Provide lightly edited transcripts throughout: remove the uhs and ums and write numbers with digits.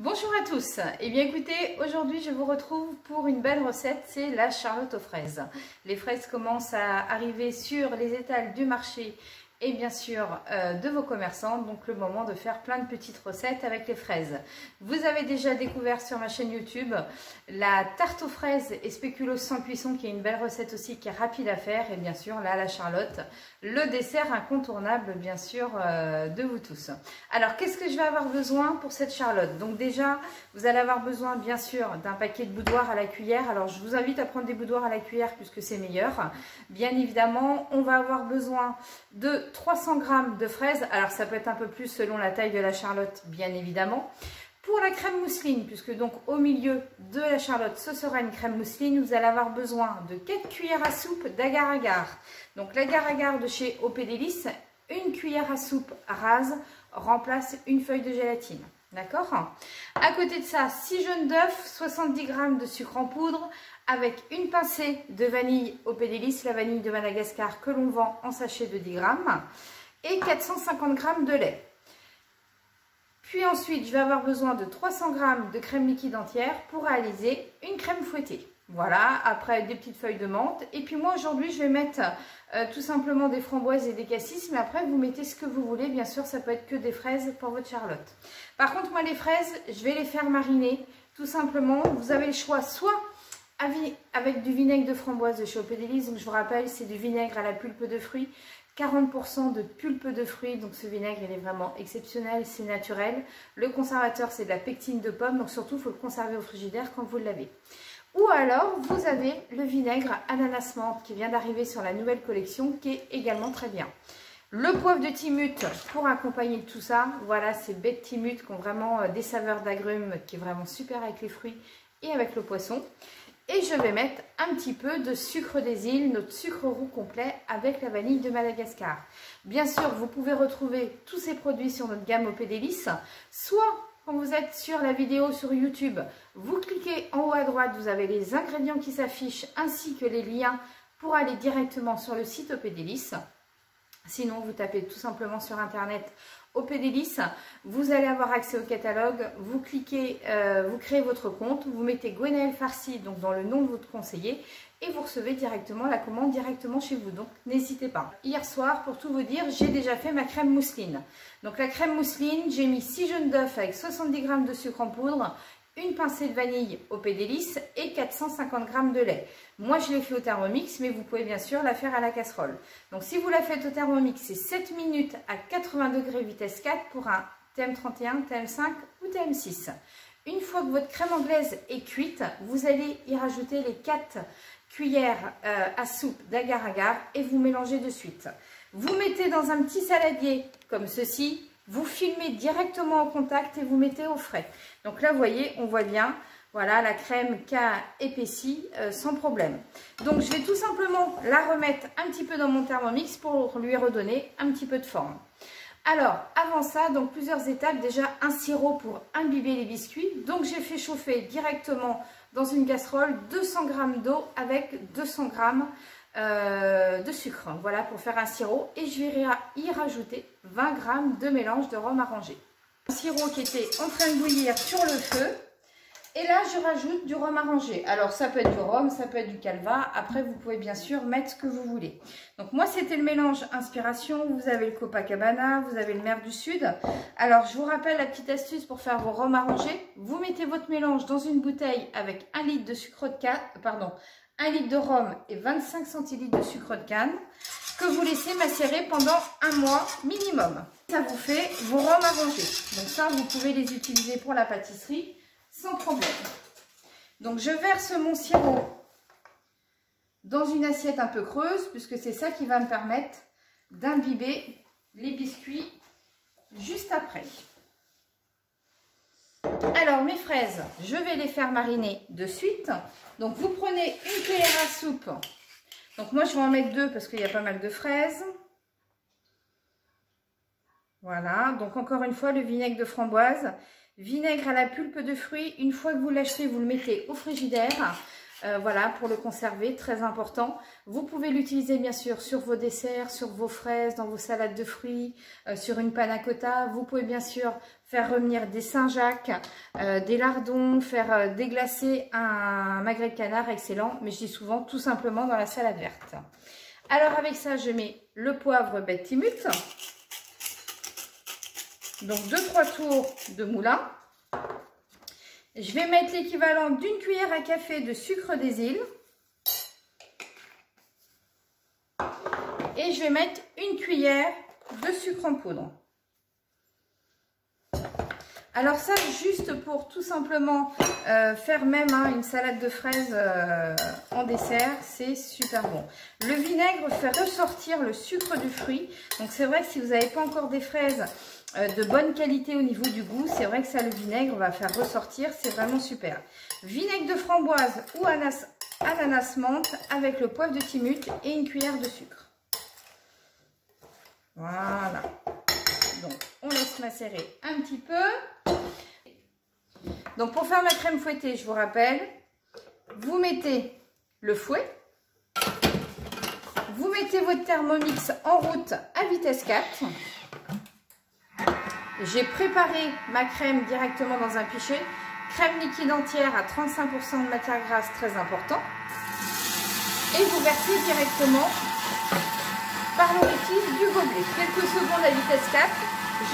Bonjour à tous, et bien écoutez, aujourd'hui je vous retrouve pour une belle recette, c'est la charlotte aux fraises. Les fraises commencent à arriver sur les étals du marché et bien sûr de vos commerçants, donc le moment de faire plein de petites recettes avec les fraises. Vous avez déjà découvert sur ma chaîne YouTube la tarte aux fraises et spéculoos sans cuisson qui est une belle recette aussi qui est rapide à faire, et bien sûr là la charlotte, le dessert incontournable bien sûr de vous tous. Alors qu'est-ce que je vais avoir besoin pour cette charlotte? Donc déjà vous allez avoir besoin bien sûr d'un paquet de boudoirs à la cuillère. Alors je vous invite à prendre des boudoirs à la cuillère puisque c'est meilleur. Bien évidemment on va avoir besoin de 300 g de fraises. Alors ça peut être un peu plus selon la taille de la charlotte bien évidemment. Pour la crème mousseline, puisque donc au milieu de la charlotte, ce sera une crème mousseline, vous allez avoir besoin de 4 cuillères à soupe d'agar-agar. Donc l'agar-agar de chez OP Délices, une cuillère à soupe rase remplace une feuille de gélatine. D'accord? À côté de ça, 6 jaunes d'œufs, 70 g de sucre en poudre, avec une pincée de vanille OP Délices, la vanille de Madagascar que l'on vend en sachet de 10 g, et 450 g de lait. Puis ensuite, je vais avoir besoin de 300 g de crème liquide entière pour réaliser une crème fouettée. Voilà, après des petites feuilles de menthe. Et puis moi aujourd'hui, je vais mettre tout simplement des framboises et des cassis. Mais après, vous mettez ce que vous voulez. Bien sûr, ça peut être que des fraises pour votre charlotte. Par contre, moi, les fraises, je vais les faire mariner. Tout simplement, vous avez le choix soit avec du vinaigre de framboise de chez OP Délices. Donc je vous rappelle, c'est du vinaigre à la pulpe de fruits. 40% de pulpe de fruits, donc ce vinaigre il est vraiment exceptionnel, c'est naturel. Le conservateur c'est de la pectine de pomme, donc surtout il faut le conserver au frigidaire quand vous le lavez. Ou alors vous avez le vinaigre ananas menthe qui vient d'arriver sur la nouvelle collection qui est également très bien. Le poivre de Timut pour accompagner tout ça, voilà ces baies de Timut qui ont vraiment des saveurs d'agrumes qui est vraiment super avec les fruits et avec le poisson. Et je vais mettre un petit peu de sucre des îles, notre sucre roux complet avec la vanille de Madagascar. Bien sûr, vous pouvez retrouver tous ces produits sur notre gamme OP Délices. Soit quand vous êtes sur la vidéo sur YouTube, vous cliquez en haut à droite, vous avez les ingrédients qui s'affichent ainsi que les liens pour aller directement sur le site OP Délices. Sinon, vous tapez tout simplement sur internet OP Délices, vous allez avoir accès au catalogue, vous cliquez, vous créez votre compte, vous mettez Gwenaëlle Farcy donc dans le nom de votre conseiller et vous recevez directement la commande directement chez vous, donc n'hésitez pas. Hier soir, pour tout vous dire, j'ai déjà fait ma crème mousseline. Donc la crème mousseline, j'ai mis 6 jaunes d'œufs avec 70 g de sucre en poudre, une pincée de vanille OP Délices et 450 g de lait. Moi, je l'ai fait au Thermomix, mais vous pouvez bien sûr la faire à la casserole. Donc, si vous la faites au Thermomix, c'est 7 minutes à 80 degrés vitesse 4 pour un TM31, TM5 ou TM6. Une fois que votre crème anglaise est cuite, vous allez y rajouter les 4 cuillères à soupe d'agar-agar et vous mélangez de suite. Vous mettez dans un petit saladier comme ceci. Vous filmez directement au contact et vous mettez au frais. Donc là, vous voyez, on voit bien, voilà, la crème qui a épaissi sans problème. Donc, je vais tout simplement la remettre un petit peu dans mon Thermomix pour lui redonner un petit peu de forme. Alors, avant ça, donc plusieurs étapes. Déjà, un sirop pour imbiber les biscuits. Donc, j'ai fait chauffer directement dans une casserole 200 g d'eau avec 200 g de sucre, voilà pour faire un sirop, et je vais y rajouter 20 g de mélange de rhum arrangé. Un sirop qui était en train de bouillir sur le feu, et là je rajoute du rhum arrangé. Alors ça peut être du rhum, ça peut être du calva, après vous pouvez bien sûr mettre ce que vous voulez. Donc moi c'était le mélange inspiration, vous avez le Copacabana, vous avez le Mer du Sud. Alors je vous rappelle la petite astuce pour faire vos rhums arrangés, vous mettez votre mélange dans une bouteille avec 1 litre de sucre de canne, 1 litre de rhum et 25 centilitres de sucre de canne que vous laissez macérer pendant 1 mois minimum. Ça vous fait vos rhums arrangés. Donc ça, vous pouvez les utiliser pour la pâtisserie sans problème. Donc je verse mon sirop dans une assiette un peu creuse puisque c'est ça qui va me permettre d'imbiber les biscuits juste après. Alors mes fraises, je vais les faire mariner de suite. Donc vous prenez une cuillère à soupe. Donc moi je vais en mettre 2 parce qu'il y a pas mal de fraises. Voilà, donc encore une fois le vinaigre de framboise. Vinaigre à la pulpe de fruits, une fois que vous l'achetez, vous le mettez au frigidaire. Voilà, pour le conserver, très important. Vous pouvez l'utiliser bien sûr sur vos desserts, sur vos fraises, dans vos salades de fruits, sur une panna cotta. Vous pouvez bien sûr faire revenir des Saint-Jacques, des lardons, faire déglacer un magret de canard, excellent. Mais je dis souvent tout simplement dans la salade verte. Alors avec ça, je mets le poivre bête timut. Donc 2-3 tours de moulin. Je vais mettre l'équivalent d'une cuillère à café de sucre des îles. Et je vais mettre une cuillère de sucre en poudre. Alors ça, juste pour tout simplement faire même une salade de fraises en dessert, c'est super bon. Le vinaigre fait ressortir le sucre du fruit. Donc c'est vrai que si vous n'avez pas encore des fraises de bonne qualité au niveau du goût, c'est vrai que ça, le vinaigre va faire ressortir, c'est vraiment super. Vinaigre de framboise ou ananas menthe avec le poivre de timut et une cuillère de sucre. Voilà. Donc on laisse macérer un petit peu. Donc pour faire ma crème fouettée, je vous rappelle, vous mettez le fouet, vous mettez votre Thermomix en route à vitesse 4. J'ai préparé ma crème directement dans un pichet. Crème liquide entière à 35% de matière grasse, très important. Et vous versez directement par l'orifice du gobelet. Quelques secondes à vitesse 4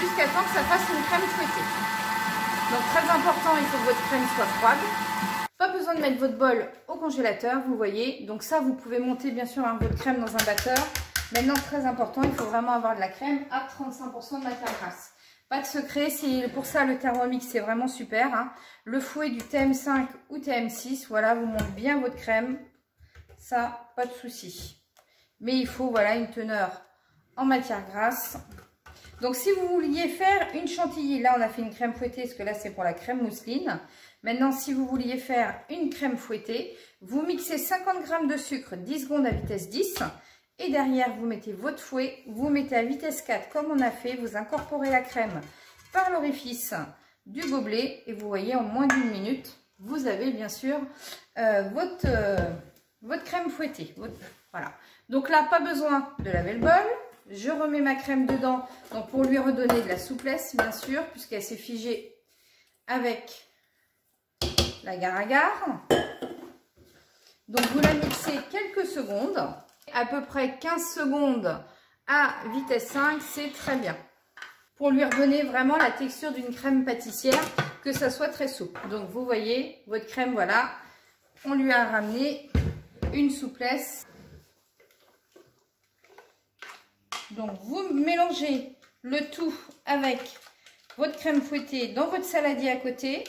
jusqu'à temps que ça fasse une crème fouettée. Donc très important, il faut que votre crème soit froide. Pas besoin de mettre votre bol au congélateur, vous voyez. Donc ça, vous pouvez monter bien sûr votre crème dans un batteur. Maintenant, très important, il faut vraiment avoir de la crème à 35% de matière grasse. Pas de secret, c'est pour ça le Thermomix, c'est vraiment super. Le fouet du TM5 ou TM6, voilà, vous montez bien votre crème. Ça, pas de souci. Mais il faut, voilà, une teneur en matière grasse. Donc, si vous vouliez faire une chantilly, là, on a fait une crème fouettée, parce que là, c'est pour la crème mousseline. Maintenant, si vous vouliez faire une crème fouettée, vous mixez 50 g de sucre, 10 secondes à vitesse 10. Et derrière, vous mettez votre fouet, vous mettez à vitesse 4 comme on a fait, vous incorporez la crème par l'orifice du gobelet et vous voyez en moins d'une minute, vous avez bien sûr votre crème fouettée. Voilà. Donc là, pas besoin de laver le bol. Je remets ma crème dedans donc pour lui redonner de la souplesse bien sûr puisqu'elle s'est figée avec l'agar-agar. Donc vous la mixez quelques secondes. À peu près 15 secondes à vitesse 5, c'est très bien. Pour lui redonner vraiment la texture d'une crème pâtissière, que ça soit très souple. Donc vous voyez, votre crème, voilà, on lui a ramené une souplesse. Donc vous mélangez le tout avec votre crème fouettée dans votre saladier à côté.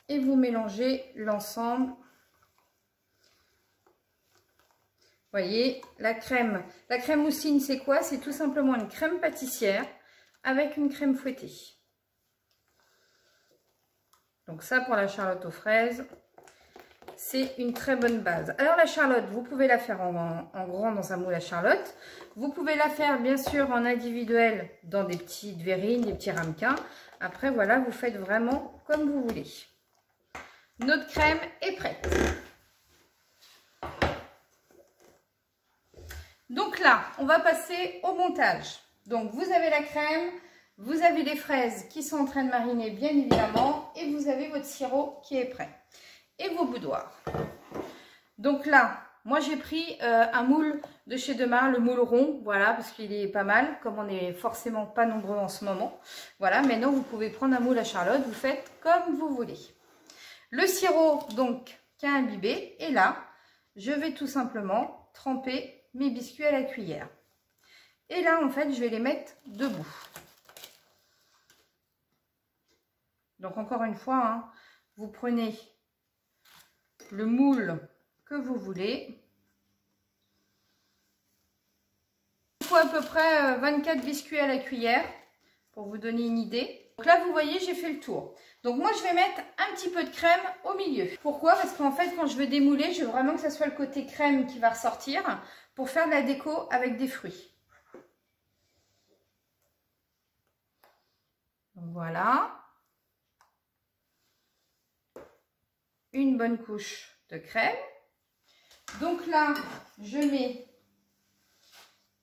Et vous mélangez l'ensemble. Voyez, la crème mousseline, c'est quoi? C'est tout simplement une crème pâtissière avec une crème fouettée. Donc ça, pour la charlotte aux fraises, c'est une très bonne base. Alors la charlotte, vous pouvez la faire en grand dans un moule à charlotte. Vous pouvez la faire bien sûr en individuel dans des petites verrines, des petits ramequins. Après, voilà, vous faites vraiment comme vous voulez. Notre crème est prête. Donc là, on va passer au montage. Donc vous avez la crème, vous avez les fraises qui sont en train de mariner bien évidemment et vous avez votre sirop qui est prêt. Et vos boudoirs. Donc là, moi j'ai pris un moule de chez Demar, le moule rond, voilà, parce qu'il est pas mal, comme on n'est forcément pas nombreux en ce moment. Voilà, maintenant vous pouvez prendre un moule à charlotte, vous faites comme vous voulez. Le sirop, donc, qui a imbibé, et là, je vais tout simplement tremper mes biscuits à la cuillère. Et là, en fait, je vais les mettre debout. Donc, encore une fois, vous prenez le moule que vous voulez. Il faut à peu près 24 biscuits à la cuillère pour vous donner une idée. Donc là, vous voyez, j'ai fait le tour. Donc moi, je vais mettre un petit peu de crème au milieu. Pourquoi? Parce qu'en fait, quand je veux démouler, je veux vraiment que ça soit le côté crème qui va ressortir pour faire de la déco avec des fruits. Donc voilà. Une bonne couche de crème. Donc là, je mets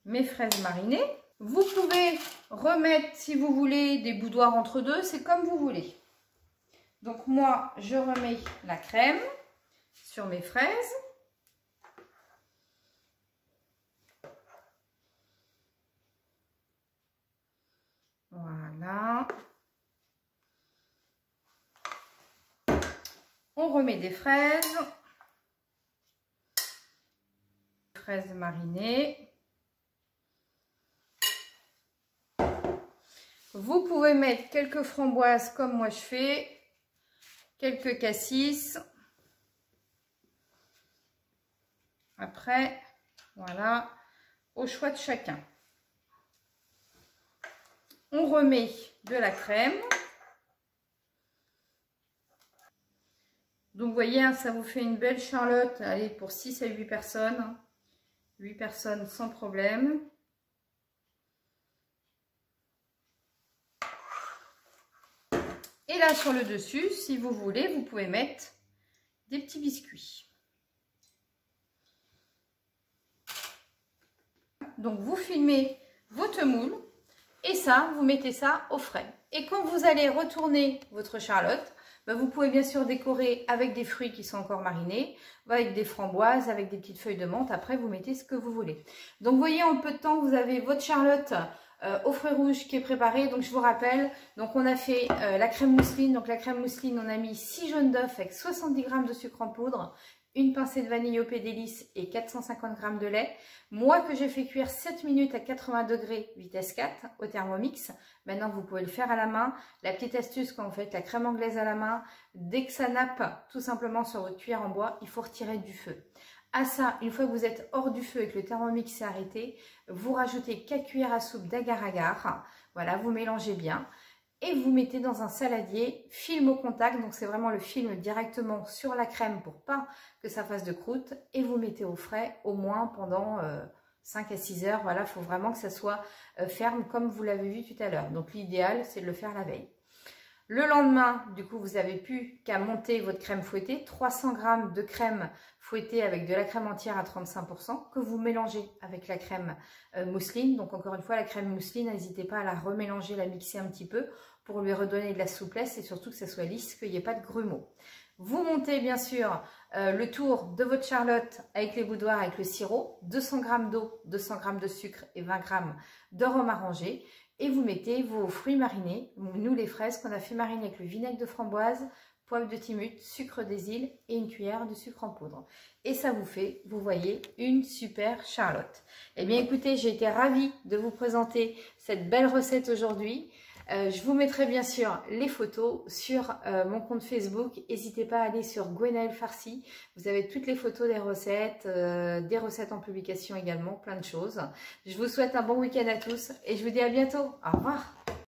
mes fraises marinées. Vous pouvez remettre, si vous voulez, des boudoirs entre deux, c'est comme vous voulez. Donc moi, je remets la crème sur mes fraises. Voilà. On remet des fraises. Fraises marinées. Vous pouvez mettre quelques framboises comme moi je fais, quelques cassis. Après, voilà, au choix de chacun. On remet de la crème. Donc, vous voyez, hein, ça vous fait une belle charlotte, allez, pour 6 à 8 personnes. 8 personnes sans problème. Et là, sur le dessus, si vous voulez, vous pouvez mettre des petits biscuits. Donc, vous filmez votre moule et ça, vous mettez ça au frais. Et quand vous allez retourner votre charlotte, ben vous pouvez bien sûr décorer avec des fruits qui sont encore marinés, avec des framboises, avec des petites feuilles de menthe. Après, vous mettez ce que vous voulez. Donc, vous voyez, en peu de temps, vous avez votre charlotte aux fruits rouges qui est préparée. Donc, je vous rappelle, donc on a fait la crème mousseline. Donc, la crème mousseline, on a mis 6 jaunes d'œufs avec 70 g de sucre en poudre, une pincée de vanille au délice et 450 g de lait. Moi que j'ai fait cuire 7 minutes à 80 degrés, vitesse 4 au Thermomix. Maintenant, vous pouvez le faire à la main. La petite astuce quand vous faites la crème anglaise à la main, dès que ça nappe tout simplement sur votre cuillère en bois, il faut retirer du feu. À ça, une fois que vous êtes hors du feu et que le Thermomix est arrêté, vous rajoutez 4 cuillères à soupe d'agar-agar. Voilà, vous mélangez bien. Et vous mettez dans un saladier, film au contact, donc c'est vraiment le film directement sur la crème pour pas que ça fasse de croûte. Et vous mettez au frais au moins pendant 5 à 6 heures. Voilà, il faut vraiment que ça soit ferme comme vous l'avez vu tout à l'heure. Donc l'idéal, c'est de le faire la veille. Le lendemain, du coup, vous n'avez plus qu'à monter votre crème fouettée. 300 g de crème fouettée avec de la crème entière à 35% que vous mélangez avec la crème mousseline. Donc encore une fois, la crème mousseline, n'hésitez pas à la remélanger, la mixer un petit peu pour lui redonner de la souplesse et surtout que ça soit lisse, qu'il n'y ait pas de grumeaux. Vous montez bien sûr le tour de votre charlotte avec les boudoirs, avec le sirop, 200 g d'eau, 200 g de sucre et 20 g de rhum arrangé. Et vous mettez vos fruits marinés, nous les fraises qu'on a fait mariner avec le vinaigre de framboise, poivre de Timut, sucre des îles et une cuillère de sucre en poudre. Et ça vous fait, vous voyez, une super charlotte. Eh bien écoutez, j'ai été ravie de vous présenter cette belle recette aujourd'hui. Je vous mettrai bien sûr les photos sur mon compte Facebook. N'hésitez pas à aller sur Gwenaëlle Farci. Vous avez toutes les photos des recettes en publication également, plein de choses. Je vous souhaite un bon week-end à tous et je vous dis à bientôt. Au revoir.